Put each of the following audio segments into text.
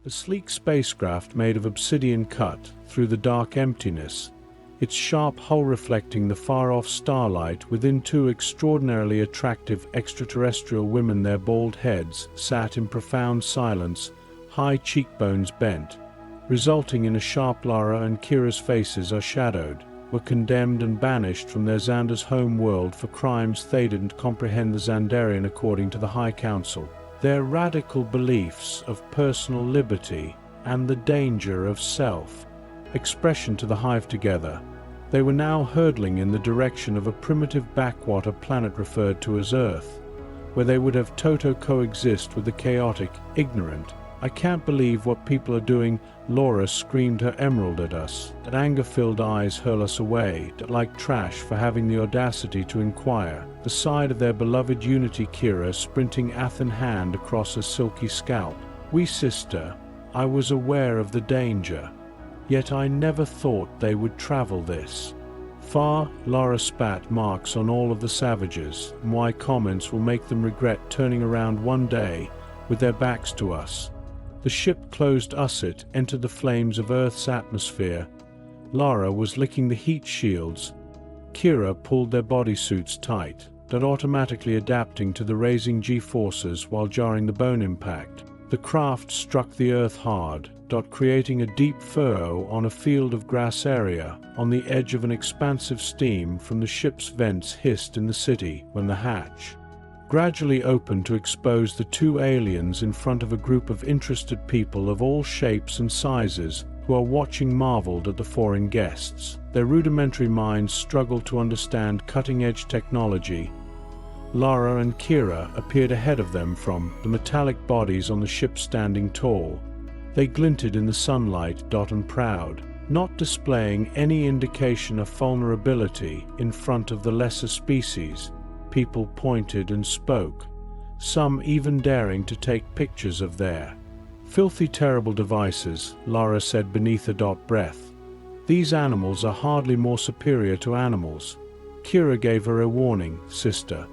A sleek spacecraft made of obsidian cut through the dark emptiness, its sharp hull reflecting the far-off starlight. Within, two extraordinarily attractive extraterrestrial women, their bald heads sat in profound silence, high cheekbones bent, resulting in a sharp. Lara and Kira's faces are shadowed, were condemned and banished from their Xander's home world for crimes they didn't comprehend. The Xandarian, according to the High Council, their radical beliefs of personal liberty and the danger of self-expression to the hive together. They were now hurtling in the direction of a primitive backwater planet referred to as Earth, where they would have toto coexist with the chaotic, ignorant. "I can't believe what people are doing," Laura screamed her emerald at us. That anger-filled eyes hurl us away, like trash for having the audacity to inquire. The side of their beloved Unity, Kira sprinting ath in hand across a silky scalp. "We, sister, I was aware of the danger. Yet I never thought they would travel this far." Lara spat marks on all of the savages. My comments will make them regret turning around one day with their backs to us. The ship closed us. It entered the flames of Earth's atmosphere. Lara was licking the heat shields. Kira pulled their bodysuits tight, automatically adapting to the raising G-forces while jarring the bone impact. The craft struck the Earth hard, creating a deep furrow on a field of grass area. On the edge of an expansive steam from the ship's vents hissed in the city when the hatch gradually opened to expose the two aliens in front of a group of interested people of all shapes and sizes who are watching, marveled at the foreign guests. Their rudimentary minds struggled to understand cutting-edge technology. Lara and Kira appeared ahead of them from the metallic bodies on the ship standing tall. They glinted in the sunlight, and proud, not displaying any indication of vulnerability in front of the lesser species. People pointed and spoke, some even daring to take pictures of their filthy, terrible devices. Lara said beneath a breath, "These animals are hardly more superior to animals." Kira gave her a warning, "Sister,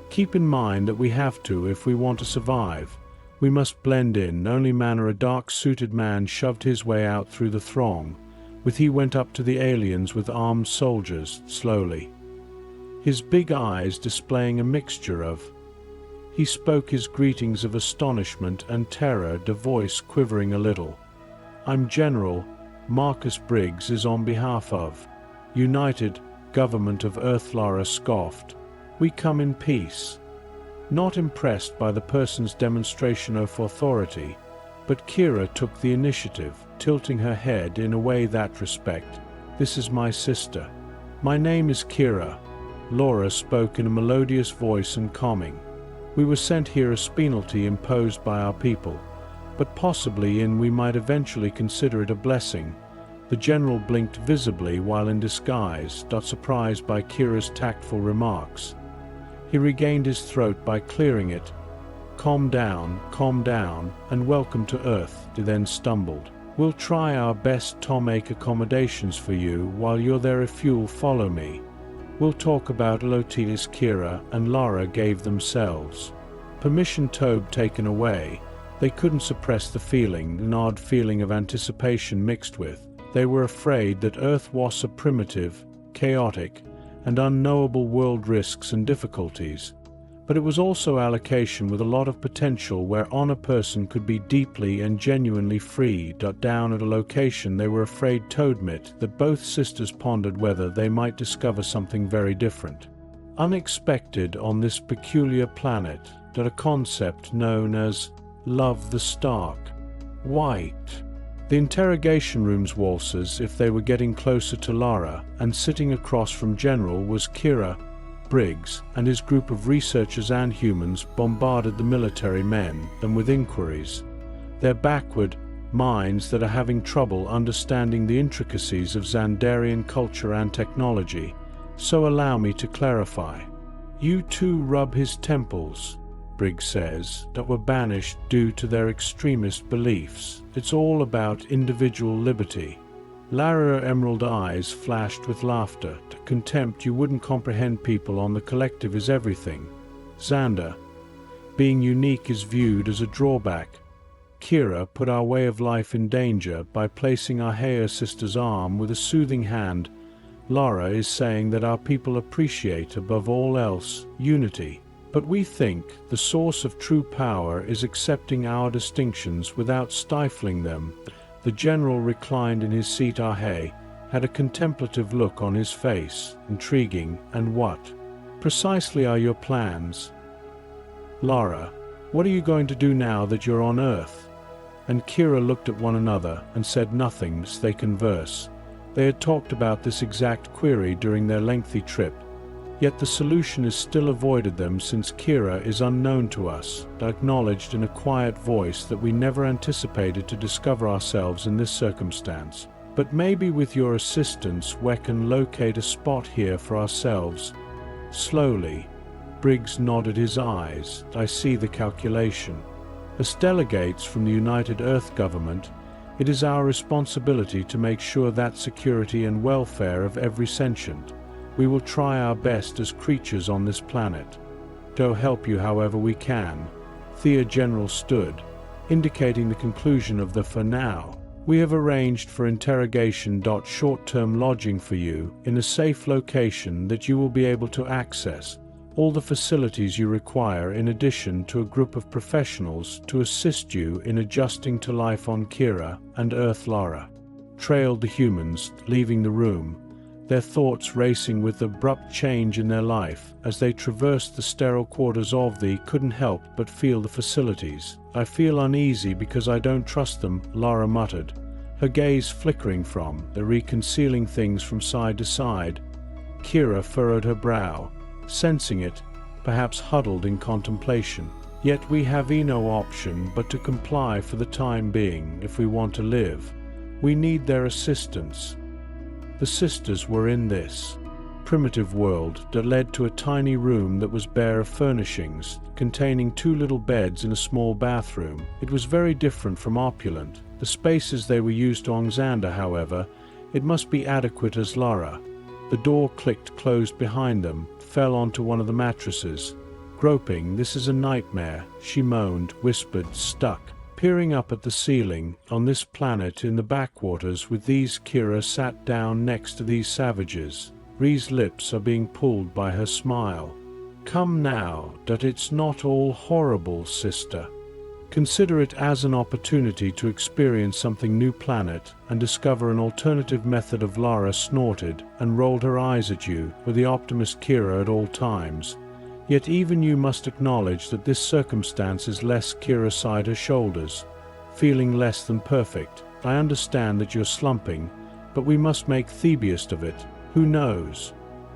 keep in mind that we have to if we want to survive. We must blend in." Only manner. A dark-suited man shoved his way out through the throng. He went up to the aliens with armed soldiers, slowly, his big eyes displaying a mixture of. He spoke his greetings of astonishment and terror, the voice quivering a little. "I'm General Marcus Briggs, is on behalf of United Government of Earth." Lara scoffed. "We come in peace." Not impressed by the person's demonstration of authority, but Kira took the initiative, tilting her head in a way that respect. "This is my sister. My name is Kira." Laura spoke in a melodious voice and calming. "We were sent here as penalty imposed by our people, but possibly we might eventually consider it a blessing." The general blinked visibly while in disguise, surprised by Kira's tactful remarks. He regained his throat by clearing it. Calm down, and welcome to Earth." He then stumbled. "We'll try our best to make accommodations for you while you're there if you'll follow me. We'll talk about Lotilis." Kira and Lara gave themselves permission. Tobe taken away, they couldn't suppress the feeling, an odd feeling of anticipation mixed with. They were afraid that Earth was a primitive, chaotic, and unknowable world, risks and difficulties. But it was also allocation with a lot of potential whereon a person could be deeply and genuinely free. Down at a location they were afraid to admit that both sisters pondered whether they might discover something very different, unexpected on this peculiar planet, a concept known as love the stark white. The interrogation room's waltzers, if they were getting closer to Lara, and sitting across from General was Kira. Briggs and his group of researchers and humans bombarded the military men then with inquiries. Their backward minds that are having trouble understanding the intricacies of Xandarian culture and technology. "So allow me to clarify. You two rub his temples," Briggs says, "that were banished due to their extremist beliefs. It's all about individual liberty." Lara emerald eyes flashed with laughter. "To contempt, you wouldn't comprehend people on the collective is everything. Xander, being unique is viewed as a drawback. Kira put our way of life in danger by placing our Heya sister's arm with a soothing hand. Lara is saying that our people appreciate, above all else, unity. But we think the source of true power is accepting our distinctions without stifling them. The general reclined in his seat. Ahei had a contemplative look on his face. Intriguing. And what precisely are your plans? Lara, what are you going to do now that you're on Earth? And Kira looked at one another and said nothing as they converse. They had talked about this exact query during their lengthy trip, yet the solution is still avoided them since Kira is unknown to us, acknowledged in a quiet voice that we never anticipated to discover ourselves in this circumstance. But maybe with your assistance we can locate a spot here for ourselves. Slowly, Briggs nodded his eyes. I see the calculation. As delegates from the United Earth Government, it is our responsibility to make sure that security and welfare of every sentient. We will try our best as creatures on this planet. To help you however we can. Thea General stood, indicating the conclusion of the for now. We have arranged for interrogation. Short-term lodging for you in a safe location that you will be able to access all the facilities you require, in addition to a group of professionals to assist you in adjusting to life on Kira and Earth. Lara trailed the humans, leaving the room, their thoughts racing with the abrupt change in their life. As they traversed the sterile quarters of the couldn't help but feel the facilities. I feel uneasy because I don't trust them, Lara muttered, her gaze flickering from the reconciling things from side to side. Kira furrowed her brow, sensing it, perhaps huddled in contemplation. Yet we have no option but to comply for the time being if we want to live. We need their assistance. The sisters were in this primitive world that led to a tiny room that was bare of furnishings, containing 2 little beds and a small bathroom. It was very different from opulent. The spaces they were used to Alexander, however, it must be adequate as Lara. The door clicked closed behind them, fell onto one of the mattresses. Groping, this is a nightmare, she moaned, whispered, stuck. Peering up at the ceiling, on this planet in the backwaters with these. Kira sat down next to these savages. Ree's lips are being pulled by her smile. Come now, that it's not all horrible, sister. Consider it as an opportunity to experience something new planet and discover an alternative method of. Lara snorted and rolled her eyes at you with the optimist Kira at all times. Yet even you must acknowledge that this circumstance is less. Kira sighed her shoulders, feeling less than perfect. I understand that you're slumping, but we must make the best of it. Who knows?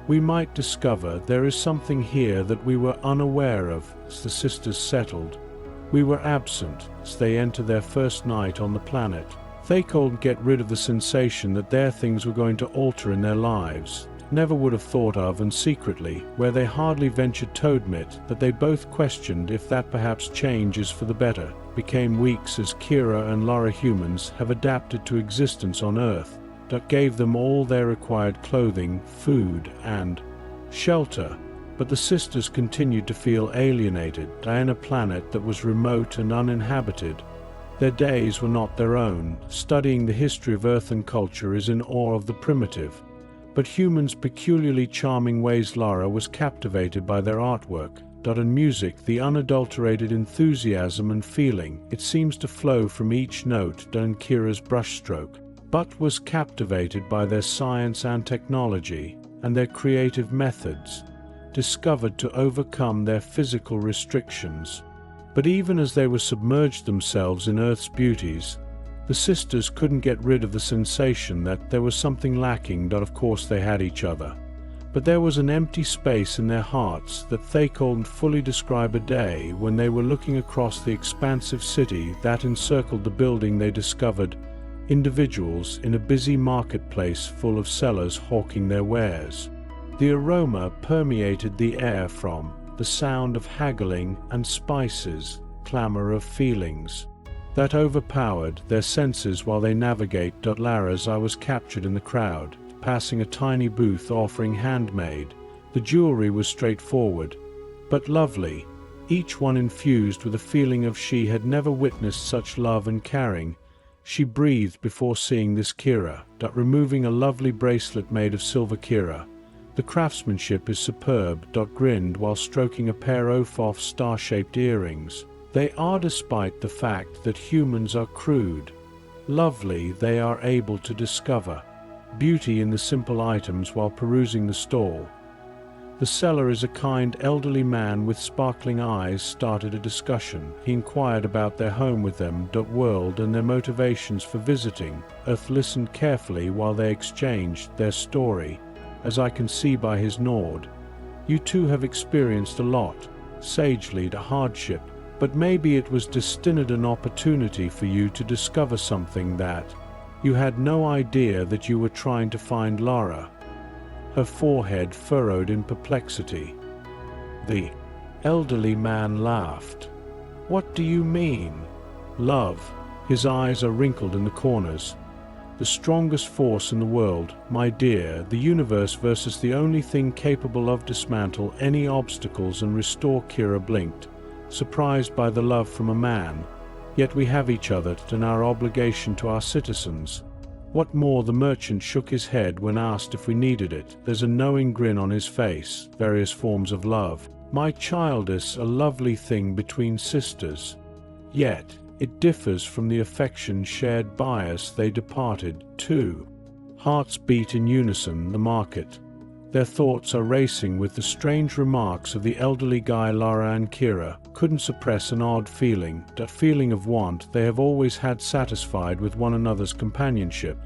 We might discover there is something here that we were unaware of. As the sisters settled, we were absent as they enter their first night on the planet. They couldn't get rid of the sensation that their things were going to alter in their lives. Never would have thought of, and secretly, where they hardly ventured to admit, that they both questioned if that perhaps change is for the better. Became weeks as Kira and Lara humans have adapted to existence on Earth that gave them all their required clothing, food, and shelter. But the sisters continued to feel alienated in a planet that was remote and uninhabited. Their days were not their own. Studying the history of Earth and culture is in awe of the primitive, but humans' peculiarly charming ways. Lara was captivated by their artwork, and music, the unadulterated enthusiasm and feeling. It seems to flow from each note in Kira's brushstroke, but was captivated by their science and technology, and their creative methods, discovered to overcome their physical restrictions. But even as they were submerged themselves in Earth's beauties, the sisters couldn't get rid of the sensation that there was something lacking. Of course they had each other, but there was an empty space in their hearts that they couldn't fully describe. A day when they were looking across the expansive city that encircled the building, they discovered individuals in a busy marketplace full of sellers hawking their wares. The aroma permeated the air from the sound of haggling and spices, clamor of feelings that overpowered their senses while they navigate. Lara's eye was captured in the crowd, passing a tiny booth offering handmade. The jewelry was straightforward, but lovely. each one infused with a feeling of she had never witnessed such love and caring. She breathed before seeing this Kira, removing a lovely bracelet made of silver Kira. The craftsmanship is superb. Grinned while stroking a pair of star-shaped earrings. They are, despite the fact that humans are crude. Lovely, they are able to discover beauty in the simple items while perusing the stall. The seller is a kind elderly man with sparkling eyes. Started a discussion. He inquired about their home with them, world, and their motivations for visiting. Earth listened carefully while they exchanged their story. As I can see by his nod, you two have experienced a lot, sagely, the hardship, but maybe it was destined an opportunity for you to discover something that you had no idea that you were trying to find. Lara, her forehead furrowed in perplexity. The elderly man laughed. What do you mean? Love. His eyes are wrinkled in the corners. The strongest force in the world, my dear, the universe versus the only thing capable of dismantle any obstacles and restore. Kira blinked, surprised by the love from a man. Yet we have each other and our obligation to our citizens. What more? The merchant shook his head when asked if we needed it. There's a knowing grin on his face. Various forms of love. My child, is a lovely thing between sisters. Yet, it differs from the affection shared by us. They departed, too. Hearts beat in unison. The market. Their thoughts are racing with the strange remarks of the elderly guy. Lara and Kira couldn't suppress an odd feeling, that feeling of want they have always had, satisfied with one another's companionship.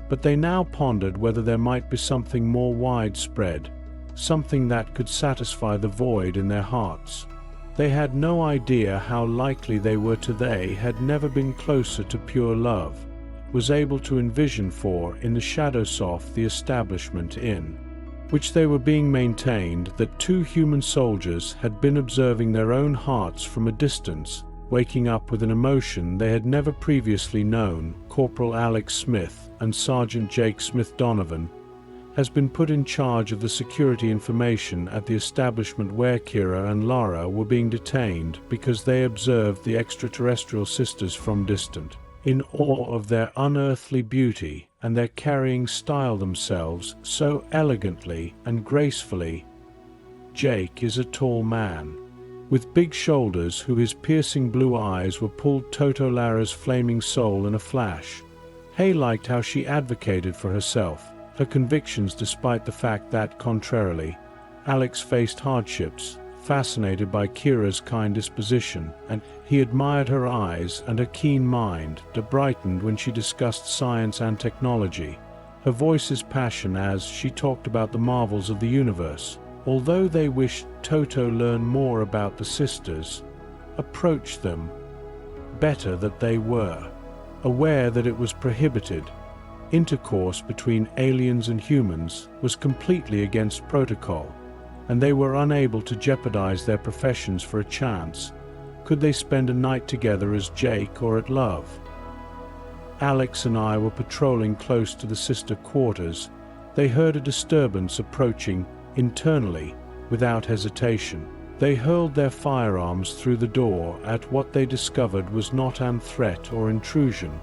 But they now pondered whether there might be something more widespread, something that could satisfy the void in their hearts. They had no idea how likely they were to. They had never been closer to pure love, was able to envision for, in the shadows of the establishment in which they were being maintained, that two human soldiers had been observing their own hearts from a distance, waking up with an emotion they had never previously known. Corporal Alex Smith and Sergeant Jake Smith Donovan has been put in charge of the security information at the establishment where Kira and Lara were being detained because they observed the extraterrestrial sisters from distant, in awe of their unearthly beauty and their carrying style, themselves so elegantly and gracefully. Jake is a tall man with big shoulders, who his piercing blue eyes were pulled Toto Lara's flaming soul in a flash. Hay liked how she advocated for herself, her convictions, despite the fact that, contrarily, Alex faced hardships. Fascinated by Kira's kind disposition, and he admired her eyes and her keen mind, that brightened when she discussed science and technology. Her voice's passion as she talked about the marvels of the universe. Although they wished Toto learn more about the sisters, approached them better, that they were aware that it was prohibited. Intercourse between aliens and humans was completely against protocol, and they were unable to jeopardize their professions for a chance. Could they spend a night together as Jake or at love? Alex and I were patrolling close to the sister quarters. They heard a disturbance approaching. Internally, without hesitation, they hurled their firearms through the door at what they discovered was not an threat or intrusion,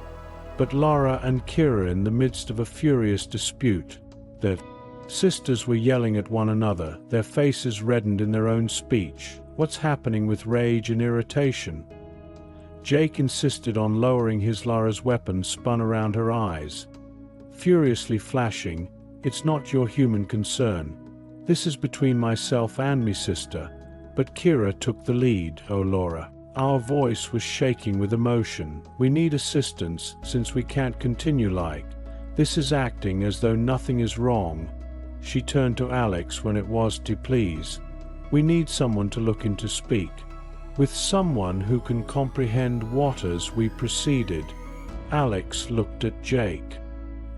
but Lara and Kira in the midst of a furious dispute. Their sisters were yelling at one another, their faces reddened in their own speech. What's happening? With rage and irritation, Jake insisted on lowering his. Lara's weapon spun around her eyes, furiously flashing. It's not your human concern. This is between myself and me sister. But Kira took the lead. Oh, Laura. Our voice was shaking with emotion. We need assistance, since we can't continue like this. Is acting as though nothing is wrong. She turned to Alex when it was to please. We need someone to look in, to speak with someone who can comprehend waters. We proceeded. Alex looked at Jake.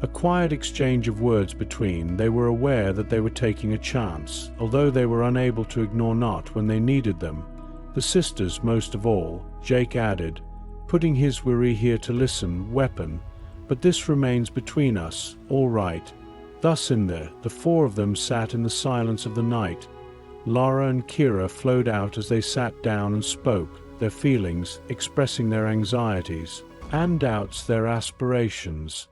A quiet exchange of words between. They were aware that they were taking a chance, although they were unable to ignore not when they needed them. The sisters most of all, Jake added, putting his "we're here to listen" weapon. But this remains between us, all right. Thus in there, the four of them sat in the silence of the night, Lara and Kira flowed out as they sat down and spoke, their feelings, expressing their anxieties and doubts, their aspirations.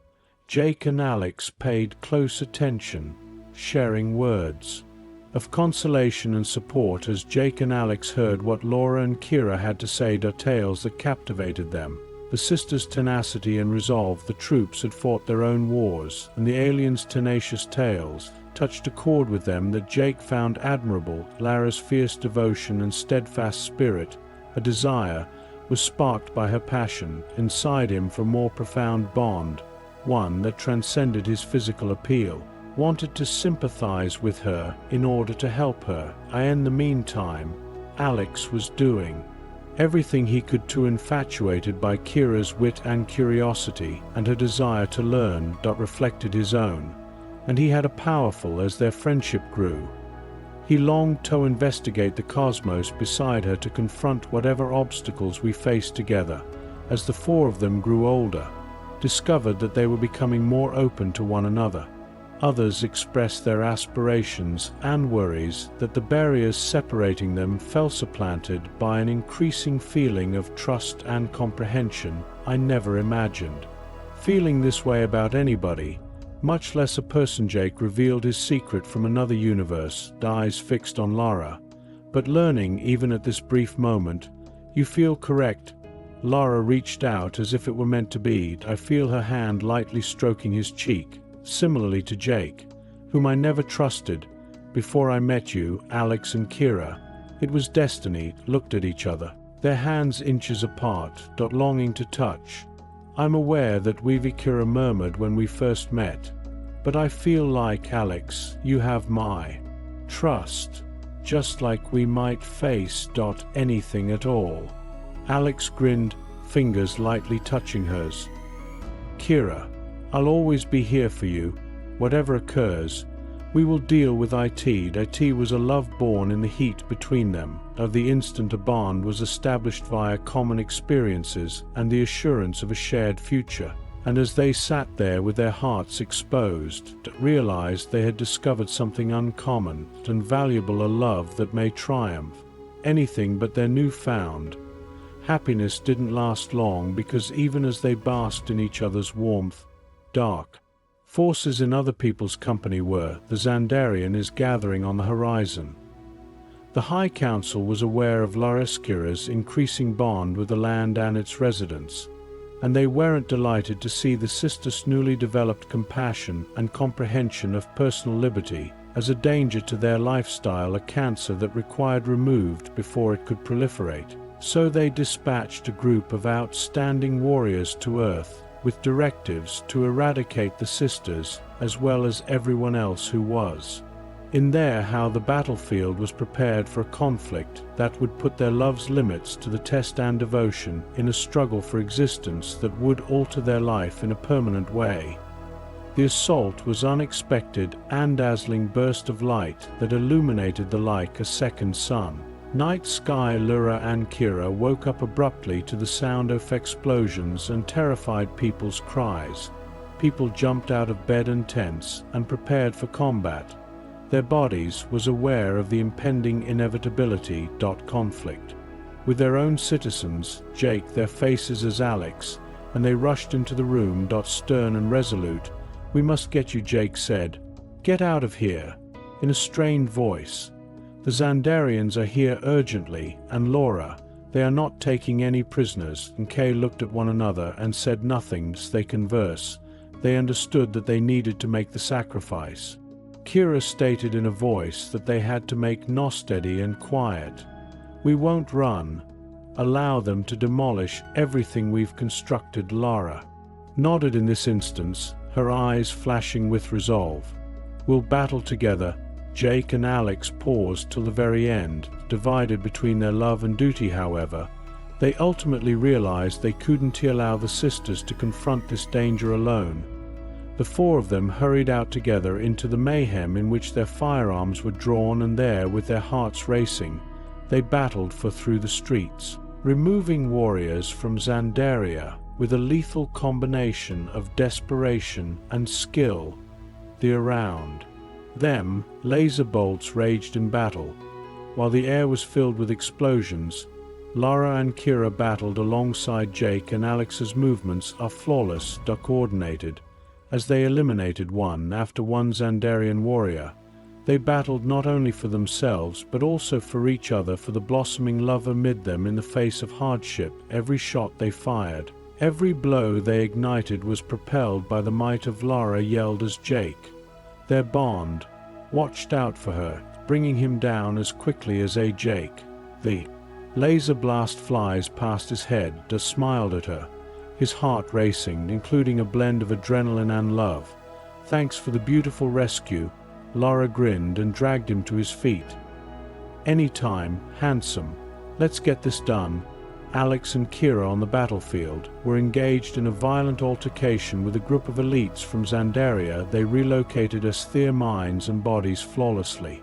Jake and Alex paid close attention, sharing words of consolation and support as Jake and Alex heard what Laura and Kira had to say, tales that captivated them. The sisters' tenacity and resolve, the troops had fought their own wars, and the aliens' tenacious tales touched a chord with them that Jake found admirable. Lara's fierce devotion and steadfast spirit, a desire, was sparked by her passion inside him for more profound bond, one that transcended his physical appeal. Wanted to sympathize with her in order to help her. In the meantime, Alex was doing everything he could, too infatuated by Kira's wit and curiosity, and her desire to learn reflected his own, and he had a powerful as their friendship grew. He longed to investigate the cosmos beside her, to confront whatever obstacles we faced together. As the four of them grew older, discovered that they were becoming more open to one another. Others expressed their aspirations and worries that the barriers separating them fell supplanted by an increasing feeling of trust and comprehension I never imagined feeling this way about anybody, much less a person. Jake revealed his secret from another universe, eyes fixed on Lara, but learning even at this brief moment. You feel correct. Lara reached out as if it were meant to be. I feel her hand lightly stroking his cheek. Similarly to Jake, whom I never trusted before I met you. Alex and Kira, it was destiny, looked at each other, their hands inches apart, longing to touch. I'm aware that Kira murmured when we first met, but I feel like, Alex, you have my trust, just like we might face anything at all. Alex grinned, fingers lightly touching hers. Kira, I'll always be here for you, whatever occurs. We will deal with it. It was a love born in the heat between them. Of the instant a bond was established via common experiences and the assurance of a shared future. And as they sat there with their hearts exposed, realized they had discovered something uncommon and valuable, a love that may triumph anything but their newfound happiness. Didn't last long, because even as they basked in each other's warmth, dark forces in other people's company were. The Xandarian is gathering on the horizon. The High Council was aware of Kira's increasing bond with the land and its residents, and they weren't delighted to see the sisters' newly developed compassion and comprehension of personal liberty as a danger to their lifestyle, a cancer that required removed before it could proliferate. So they dispatched a group of outstanding warriors to Earth, with directives to eradicate the sisters, as well as everyone else who was in there. How the battlefield was prepared for a conflict that would put their love's limits to the test, and devotion in a struggle for existence that would alter their life in a permanent way. The assault was unexpected and dazzling burst of light that illuminated the like a second sun. Night sky. Lara and Kira woke up abruptly to the sound of explosions and terrified people's cries. People jumped out of bed and tents and prepared for combat. Their bodies was aware of the impending inevitability. Conflict with their own citizens. Jake, their faces as Alex, and they rushed into the room. Stern and resolute. We must get you, Jake said. Get out of here, in a strained voice. The Xandarians are here urgently, and Laura, they are not taking any prisoners. And Kay looked at one another and said nothing. They converse. They understood that they needed to make the sacrifice. Kira stated in a voice that they had to make no steady and quiet. We won't run. Allow them to demolish everything we've constructed. Lara nodded in this instance, her eyes flashing with resolve. We'll battle together. Jake and Alex paused till the very end, divided between their love and duty. However, they ultimately realized they couldn't allow the sisters to confront this danger alone. The four of them hurried out together into the mayhem in which their firearms were drawn, and there, with their hearts racing, they battled for through the streets, removing warriors from Xandaria with a lethal combination of desperation and skill. The around them laser bolts raged in battle, while the air was filled with explosions, Lara and Kira battled alongside Jake, and Alex's movements are flawless, coordinated. As they eliminated one after one Xandarian warrior, they battled not only for themselves but also for each other, for the blossoming love amid them in the face of hardship. Every shot they fired, every blow they ignited was propelled by the might of Lara, yelled as Jake. Their bond watched out for her, bringing him down as quickly as a Jake. The laser blast flies past his head. Smiled at her, his heart racing, including a blend of adrenaline and love. Thanks for the beautiful rescue. Lara grinned and dragged him to his feet. Anytime, handsome. Let's get this done. Alex and Kira on the battlefield were engaged in a violent altercation with a group of elites from Xandaria. They relocated Asthea minds and bodies flawlessly.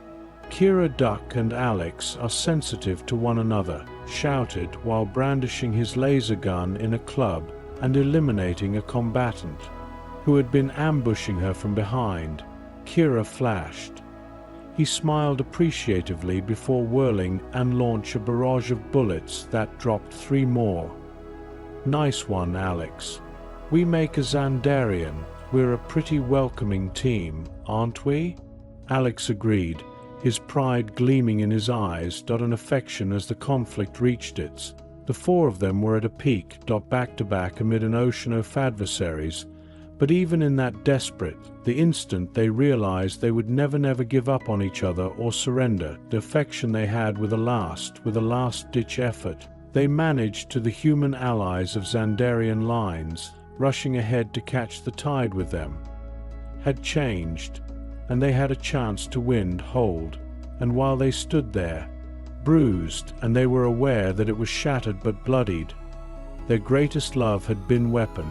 Kira Duck and Alex are sensitive to one another, shouted while brandishing his laser gun in a club and eliminating a combatant who had been ambushing her from behind. Kira flashed. He smiled appreciatively before whirling and launch a barrage of bullets that dropped 3 more. Nice one, Alex. We make a Xandarian. We're a pretty welcoming team, aren't we? Alex agreed, his pride gleaming in his eyes. An affection as the conflict reached its. The 4 of them were at a peak, back to back amid an ocean of adversaries. But even in that desperate, the instant they realized they would never give up on each other or surrender, the affection they had with a last-ditch effort, they managed to the human allies of Xandarian lines, rushing ahead to catch the tide with them. Had changed, and they had a chance to win hold, and while they stood there, bruised, and they were aware that it was shattered but bloodied, their greatest love had been weapon.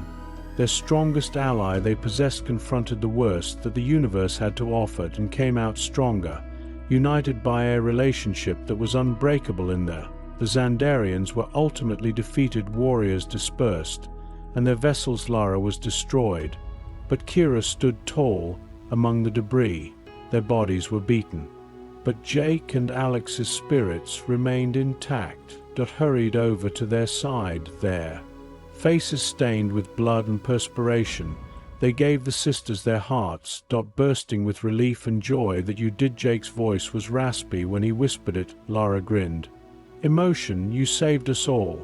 Their strongest ally they possessed confronted the worst that the universe had to offer and came out stronger, united by a relationship that was unbreakable in there. The Xandarians were ultimately defeated, warriors dispersed, and their vessel's Lara was destroyed. But Kira stood tall among the debris. Their bodies were beaten. But Jake and Alex's spirits remained intact. Hurried over to their side there. Faces stained with blood and perspiration, they gave the sisters their hearts. Bursting with relief and joy that you did. Jake's voice was raspy when he whispered it. Lara grinned. Emotion, you saved us all.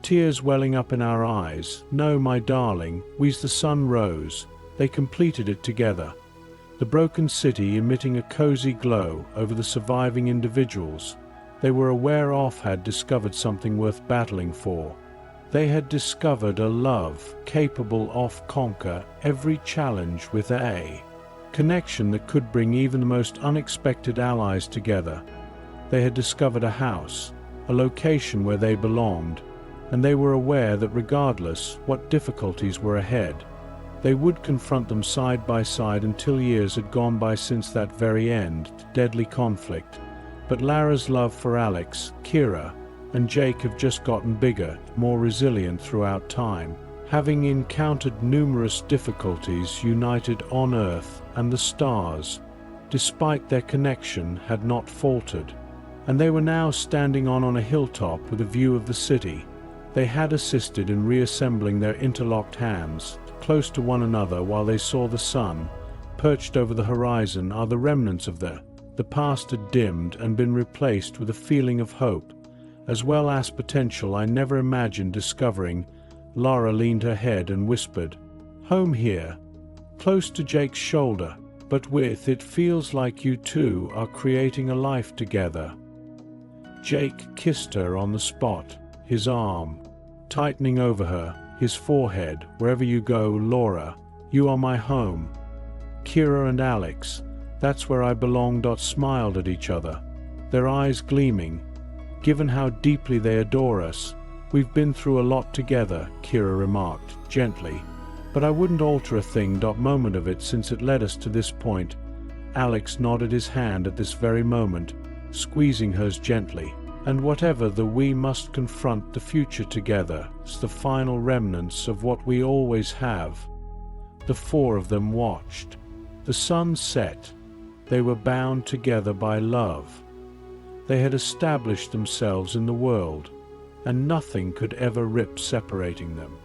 Tears welling up in our eyes. No, my darling, wheezed the sun rose. They completed it together. The broken city emitting a cozy glow over the surviving individuals they were aware of had discovered something worth battling for. They had discovered a love capable of conquer every challenge with a connection that could bring even the most unexpected allies together. They had discovered a house, a location where they belonged, and they were aware that regardless what difficulties were ahead, they would confront them side by side until years had gone by since that very end, deadly conflict. But Lara's love for Alex, Kira, and Jake have just gotten bigger, more resilient throughout time, having encountered numerous difficulties, united on Earth and the stars, despite their connection had not faltered, and they were now standing on a hilltop with a view of the city. They had assisted in reassembling their interlocked hands, close to one another while they saw the sun, perched over the horizon are the remnants of the past had dimmed and been replaced with a feeling of hope, as well as potential I never imagined discovering. Lara leaned her head and whispered, "Home here," close to Jake's shoulder, "but with it feels like you two are creating a life together." Jake kissed her on the spot, his arm tightening over her, his forehead. "Wherever you go, Laura, you are my home." Kira and Alex, "That's where I belong." Smiled at each other, their eyes gleaming. "Given how deeply they adore us, we've been through a lot together," Kira remarked, gently. "But I wouldn't alter a thing. Moment of it since it led us to this point." Alex nodded his hand at this very moment, squeezing hers gently. "And whatever we must confront the future together. It's the final remnants of what we always have." The 4 of them watched. The sun set. They were bound together by love. They had established themselves in the world, and nothing could ever rip separating them.